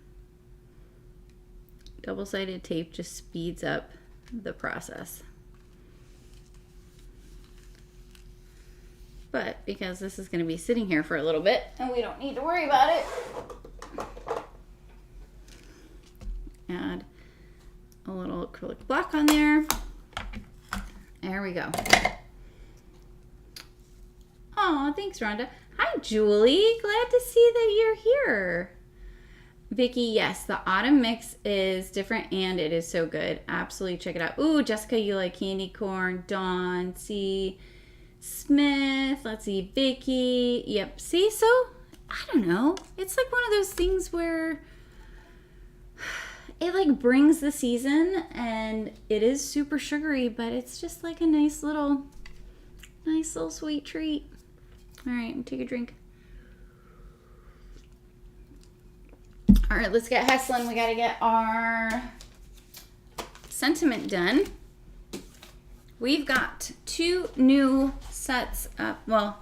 Double-sided tape just speeds up the process. But because this is going to be sitting here for a little bit and we don't need to worry about it, add a little acrylic block on there. There we go. Oh, thanks, Rhonda. Hi, Julie. Glad to see that you're here. Vicki, yes, the autumn mix is different and it is so good. Absolutely check it out. Ooh, Jessica, you like candy corn. Dawn, see. Smith, let's see, Vicky. Yep, see, so I don't know. It's like one of those things where it like brings the season and it is super sugary, but it's just like a nice little sweet treat. All right, take a drink. All right, let's get hustling. We got to get our sentiment done. We've got 2 new sets up. Well,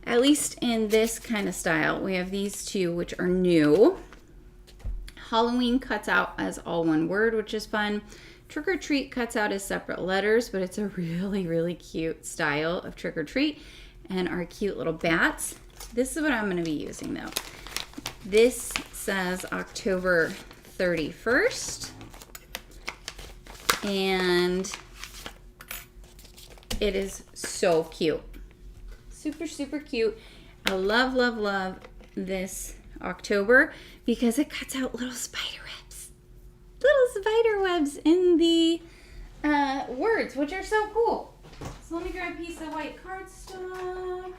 at least in this kind of style, we have these 2, which are new. Halloween cuts out as all one word, which is fun. Trick or Treat cuts out as separate letters, but it's a really, really cute style of trick or treat. And our cute little bats. This is what I'm going to be using, though. This says October 31st. And it is so cute. Super, super cute. I love, love, love this October because it cuts out little spider webs. Little spider webs in the words, which are so cool. So let me grab a piece of white cardstock.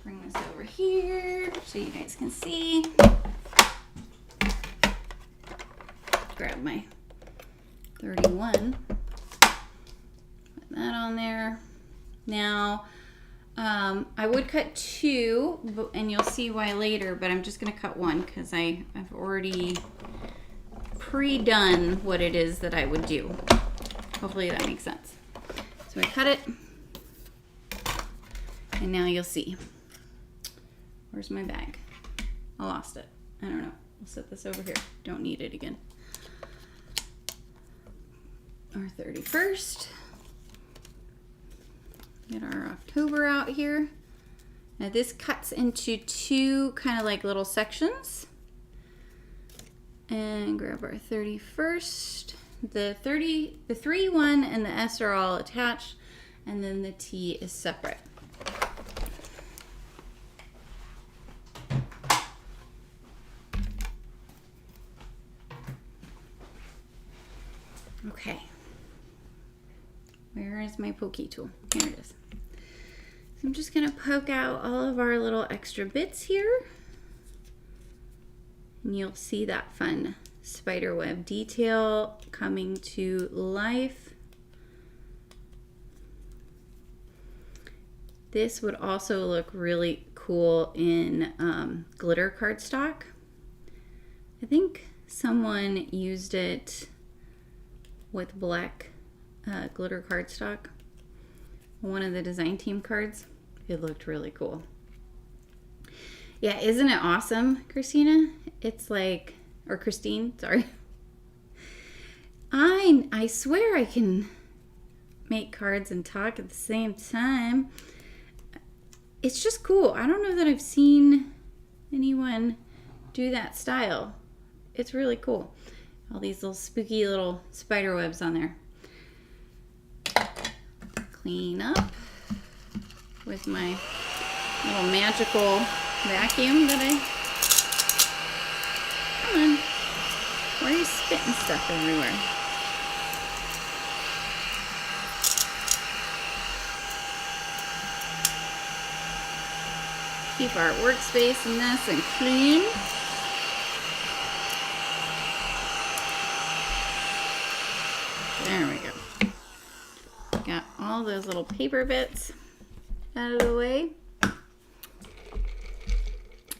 Bring this over here so you guys can see. Grab my 31. That on there. Now, I would cut 2, and you'll see why later, but I'm just going to cut 1 because I've already pre-done what it is that I would do. Hopefully that makes sense. So I cut it, and now you'll see. Where's my bag? I lost it. I don't know. We'll set this over here. Don't need it again. Our 31st. Get our October out here. Now this cuts into 2 kind of like little sections. And grab our 31st. The 3 one and the S are all attached, and then the T is separate. Okay. Where is my pokey tool? Here it is. So I'm just going to poke out all of our little extra bits here. And you'll see that fun spider web detail coming to life. This would also look really cool in glitter cardstock. I think someone used it with black glitter cardstock. One of the design team cards. It looked really cool. Yeah, isn't it awesome, Christina? It's like, or Christine, sorry. I swear I can make cards and talk at the same time. It's just cool. I don't know that I've seen anyone do that style. It's really cool. All these little spooky little spider webs on there. Clean up with my little magical vacuum that come on, why are you spitting stuff everywhere? Keep our workspace nice and clean. There we go. Got all those little paper bits out of the way.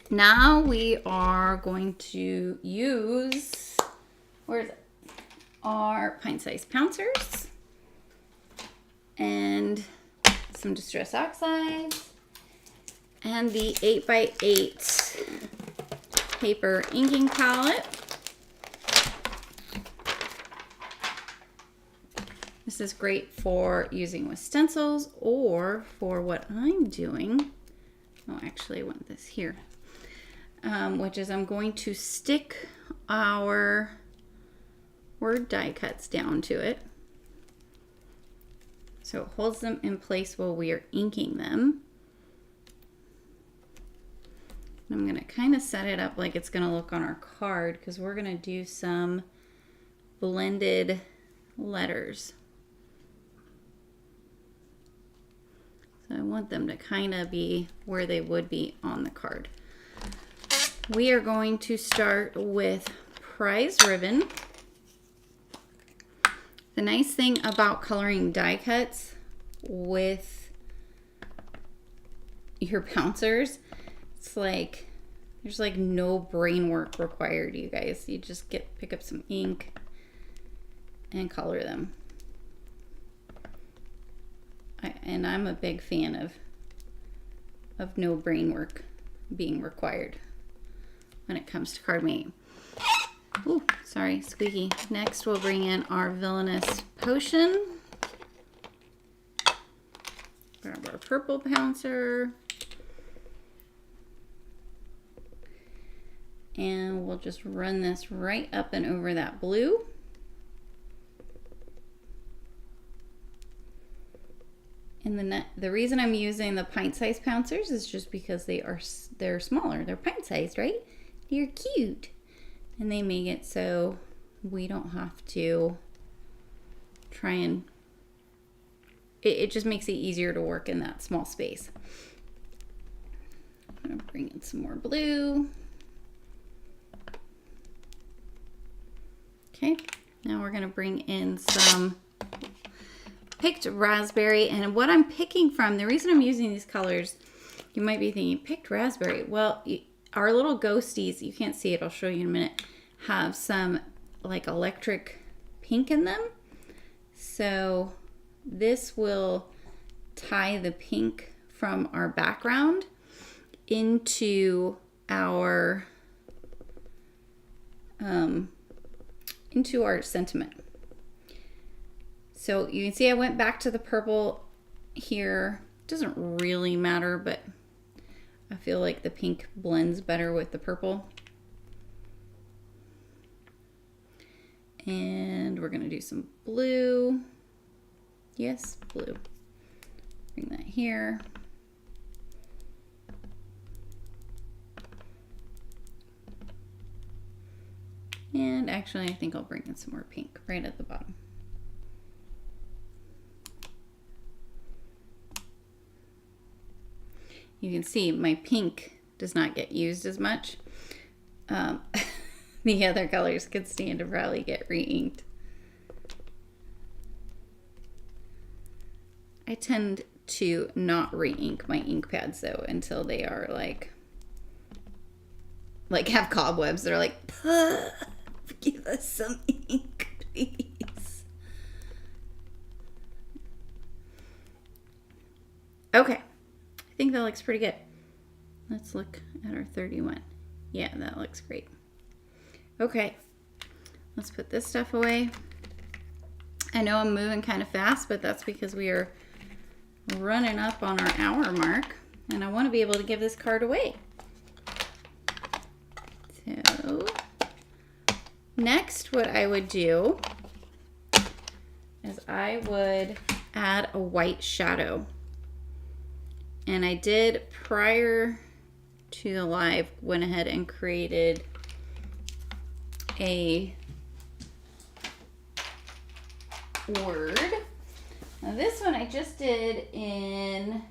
Now we are going to use, where is it? Our pint-sized Pouncers and some Distress Oxides and the 8x8 paper inking palette. This is great for using with stencils or for what I'm doing. Oh, actually I want this here. Which is I'm going to stick our word die cuts down to it. So it holds them in place while we are inking them. And I'm going to kind of set it up like it's going to look on our card because we're going to do some blended letters. So I want them to kind of be where they would be on the card. We are going to start with prize ribbon. The nice thing about coloring die cuts with your Pouncers, it's like there's like no brain work required, you guys. You just pick up some ink and color them. And I'm a big fan of no brain work being required when it comes to card making. Ooh, sorry, squeaky. Next, we'll bring in our Villainous potion. Grab our purple Pouncer. And we'll just run this right up and over that blue. And the reason I'm using the pint-sized Pouncers is just because they're smaller. They're pint-sized, right? They're cute. And they make it so we don't have to try and... It just makes it easier to work in that small space. I'm going to bring in some more blue. Okay, now we're going to bring in some picked raspberry, and what I'm picking from, the reason I'm using these colors, you might be thinking, picked raspberry. Well, our little ghosties, you can't see it, I'll show you in a minute, have some like electric pink in them. So this will tie the pink from our background into our sentiment. So you can see I went back to the purple here. Doesn't really matter, but I feel like the pink blends better with the purple. And we're gonna do some blue. Yes, blue. Bring that here. And actually, I think I'll bring in some more pink right at the bottom. You can see my pink does not get used as much. The other colors could stand to probably get re-inked. I tend to not re-ink my ink pads though until they are like have cobwebs. They're like, give us some ink, please. Okay, I think that looks pretty good. Let's look at our 31. Yeah, that looks great. Okay, let's put this stuff away. I know I'm moving kind of fast, but that's because we are running up on our hour mark, and I want to be able to give this card away. So next, what I would do is I would add a white shadow. And I did, prior to the live, went ahead and created a word. Now this one I just did in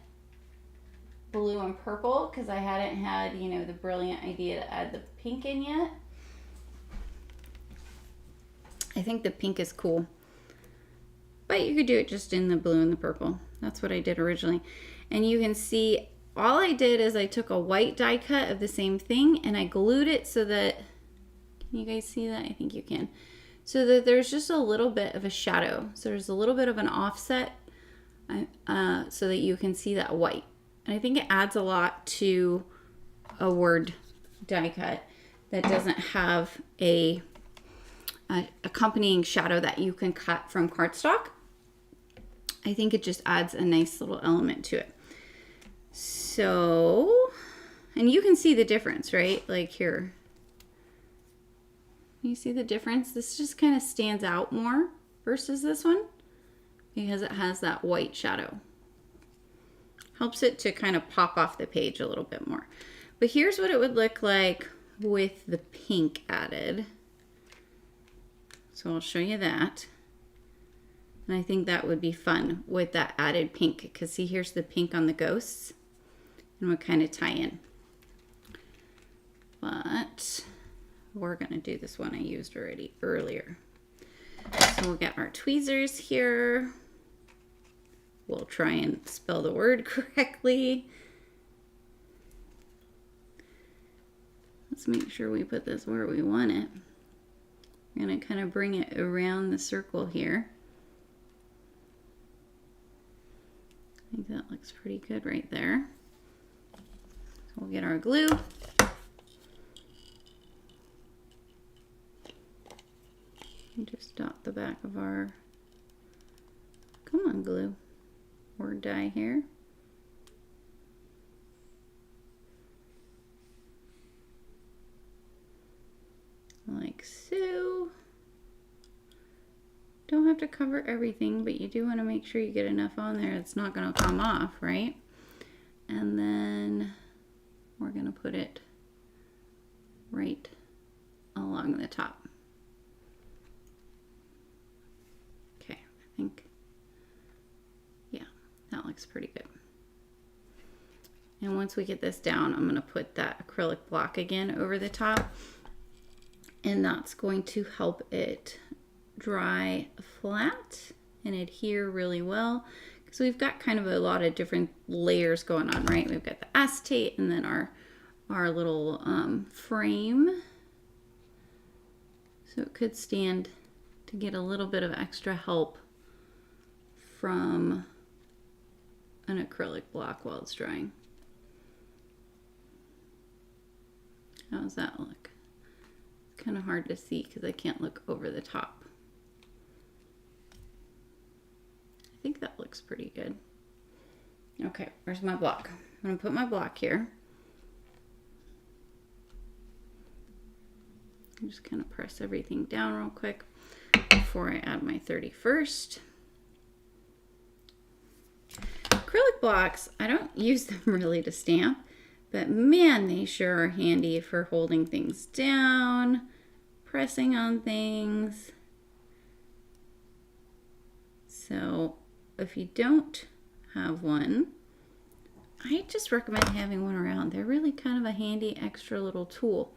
blue and purple because I hadn't had, you know, the brilliant idea to add the pink in yet. I think the pink is cool, but you could do it just in the blue and the purple. That's what I did originally. And you can see all I did is I took a white die cut of the same thing and I glued it so that, can you guys see that? I think you can. So that there's just a little bit of a shadow. So there's a little bit of an offset so that you can see that white. And I think it adds a lot to a word die cut that doesn't have a accompanying shadow that you can cut from cardstock. I think it just adds a nice little element to it. So, and you can see the difference, right? Like here. You see the difference? This just kind of stands out more versus this one because it has that white shadow. Helps it to kind of pop off the page a little bit more. But here's what it would look like with the pink added. So I'll show you that. And I think that would be fun with that added pink because see, here's the pink on the ghosts and we'll kind of tie in. But we're gonna do this one I used already earlier. So we'll get our tweezers here. We'll try and spell the word correctly. Let's make sure we put this where we want it. I'm gonna kind of bring it around the circle here. I think that looks pretty good right there. So we'll get our glue. And just dot the back of our, come on glue, word die here. Like so. Don't have to cover everything, but you do want to make sure you get enough on there it's not going to come off, right? And then we're going to put it right along the top. Okay, I think, yeah, that looks pretty good. And once we get this down, I'm going to put that acrylic block again over the top. And that's going to help it dry flat and adhere really well. So we've got kind of a lot of different layers going on, right? We've got the acetate and then our little frame. So it could stand to get a little bit of extra help from an acrylic block while it's drying. How does that look? It's kind of hard to see because I can't look over the top. I think that looks pretty good. Okay, where's my block? I'm gonna put my block here. I'm just kind of press everything down real quick before I add my 31st. Acrylic blocks, I don't use them really to stamp, but man, they sure are handy for holding things down, pressing on things. So if you don't have one, I just recommend having one around. They're really kind of a handy extra little tool.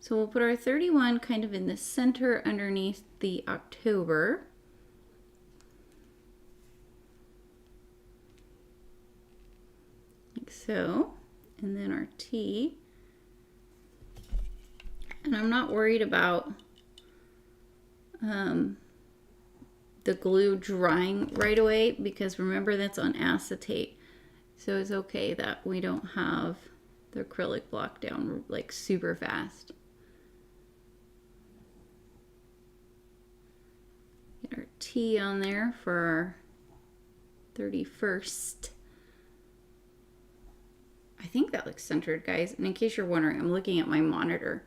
So we'll put our 31 kind of in the center underneath the October. Like so. And then our T. And I'm not worried about the glue drying right away because remember that's on acetate. So it's okay that we don't have the acrylic block down like super fast. Get our T on there for our 31st. I think that looks centered, guys. And in case you're wondering, I'm looking at my monitor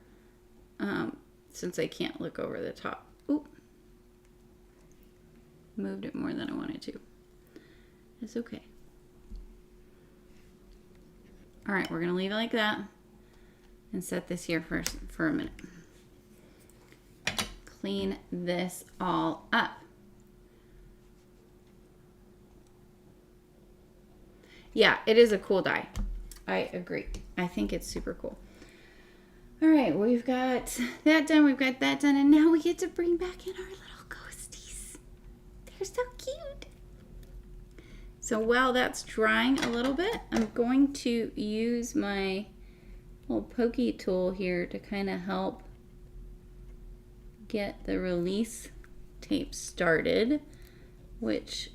since I can't look over the top. Oop. Moved it more than I wanted to. It's okay. All right, we're going to leave it like that and set this here for a minute. Clean this all up. Yeah, it is a cool die. I agree. I think it's super cool. All right, we've got that done. We've got that done. And now we get to bring back in our little ghosties. They're so cute. So while that's drying a little bit, I'm going to use my little pokey tool here to kind of help get the release tape started, which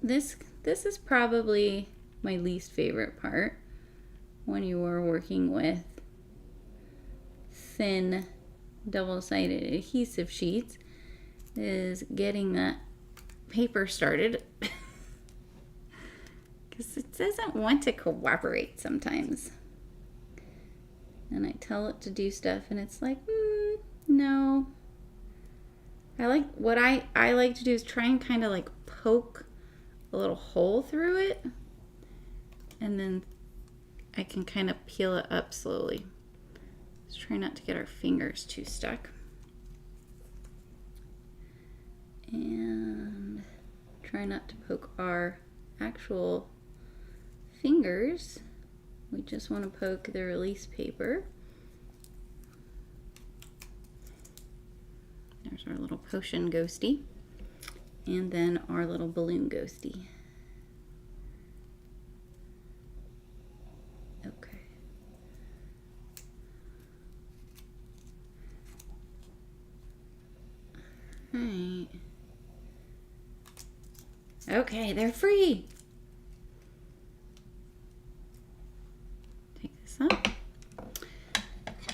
this is probably my least favorite part when you are working with thin double-sided adhesive sheets, is getting that paper started because it doesn't want to cooperate sometimes. And I tell it to do stuff and it's like, no. What I like to do is try and kind of like poke a little hole through it, and then I can kind of peel it up slowly. Let's try not to get our fingers too stuck. And try not to poke our actual fingers. We just want to poke the release paper. There's our little potion ghosty. And then our little balloon ghosty. Okay. All right. Okay, they're free. Take this up.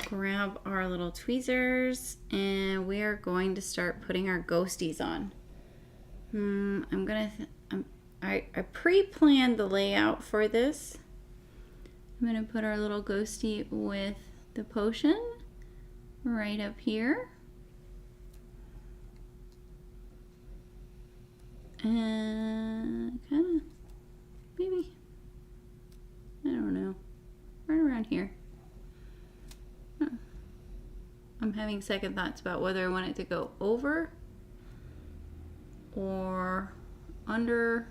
Grab our little tweezers and we are going to start putting our ghosties on. I pre-planned the layout for this. I'm gonna put our little ghosty with the potion right up here. And kind of, maybe, I don't know, right around here. I'm having second thoughts about whether I want it to go over or under.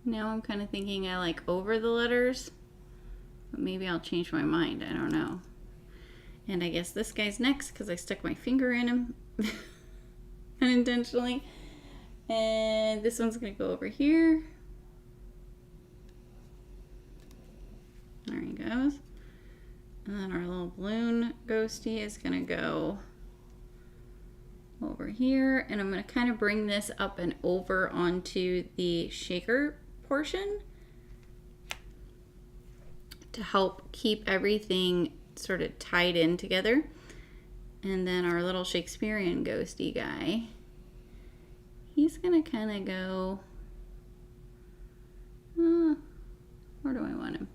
Now I'm kind of thinking I like over the letters, but maybe I'll change my mind. I don't know. And I guess this guy's next because I stuck my finger in him. unintentionally. And this one's gonna go over here. There he goes. And then our little balloon ghosty is gonna go over here. And I'm gonna kind of bring this up and over onto the shaker portion to help keep everything sort of tied in together. And then our little Shakespearean ghosty guy, he's gonna kind of go, where do I want him?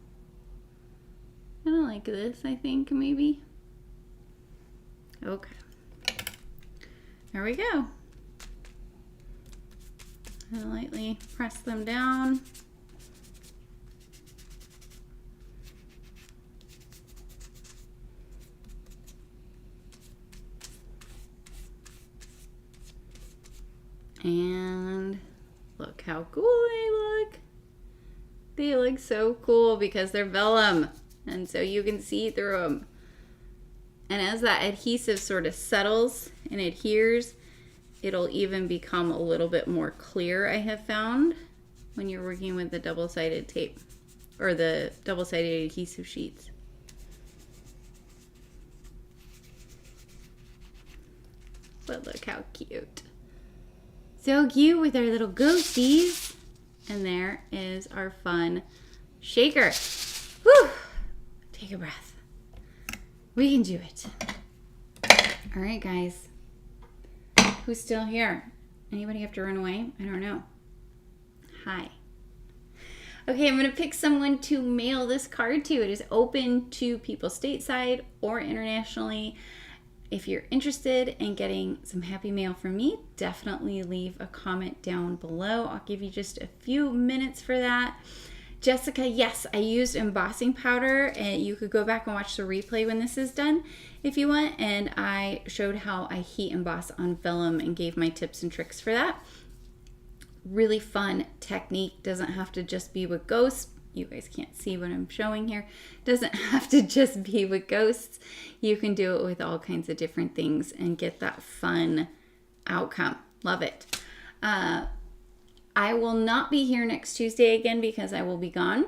Kind of like this, I think, maybe. Okay. There we go. And lightly press them down. And look how cool they look. They look so cool because they're vellum, and so you can see through them. And as that adhesive sort of settles and adheres, it'll even become a little bit more clear, I have found, when you're working with the double-sided tape or the double-sided adhesive sheets. But look how cute. So cute with our little ghosties. And there is our fun shaker. Whew. Take a breath. We can do it. All right, guys. Who's still here? Anybody have to run away? I don't know. Hi. Okay, I'm going to pick someone to mail this card to. It is open to people stateside or internationally. If you're interested in getting some happy mail from me, definitely leave a comment down below. I'll give you just a few minutes for that. Jessica, yes, I used embossing powder, and you could go back and watch the replay when this is done if you want. And I showed how I heat emboss on vellum and gave my tips and tricks for that. Really fun technique. Doesn't have to just be with ghosts. You guys can't see what I'm showing here. Doesn't have to just be with ghosts. You can do it with all kinds of different things and get that fun outcome. Love it. I will not be here next Tuesday again because I will be gone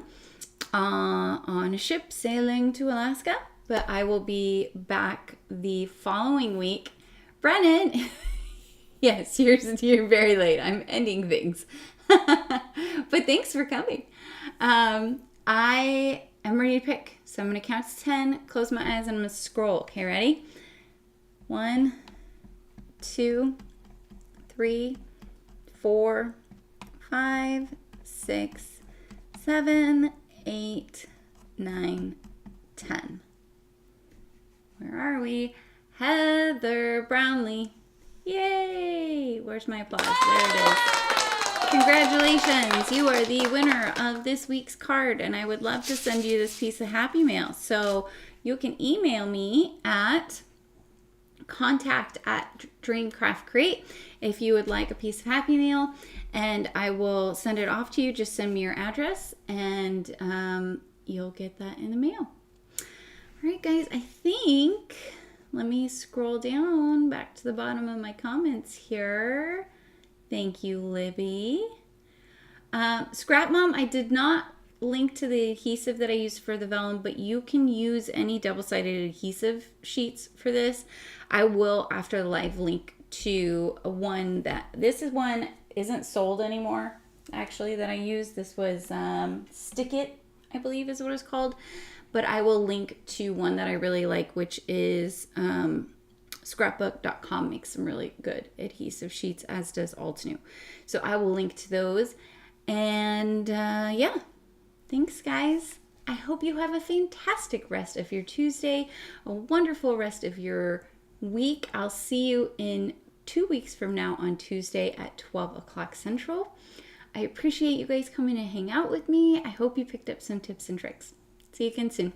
on a ship sailing to Alaska, but I will be back the following week. Brennan, yes, you're very late. I'm ending things. But thanks for coming. I am ready to pick. So I'm going to count to 10, close my eyes, and I'm going to scroll. Okay, ready? 1, 2, 3, 4, 5, 6, 7, 8, 9, 10. Where are we? Heather Brownlee. Yay! Where's my applause? There it is. Congratulations, you are the winner of this week's card, and I would love to send you this piece of happy mail. So you can email me at contact@dreamcraftcreate if you would like a piece of happy mail, and I will send it off to you. Just send me your address, and you'll get that in the mail. All right, guys, I think, let me scroll down back to the bottom of my comments here. Thank you, Libby. Scrap Mom, I did not link to the adhesive that I used for the vellum, but you can use any double-sided adhesive sheets for this. I will, after the live, link to one that, this is one isn't sold anymore, actually, that I used. This was Stick It, I believe is what it's called. But I will link to one that I really like, which is scrapbook.com makes some really good adhesive sheets, as does Altenew. So I will link to those. And yeah, thanks, guys. I hope you have a fantastic rest of your Tuesday, a wonderful rest of your week. I'll see you in 2 weeks from now on Tuesday at 12 o'clock Central. I appreciate you guys coming to hang out with me. I hope you picked up some tips and tricks. See you again soon.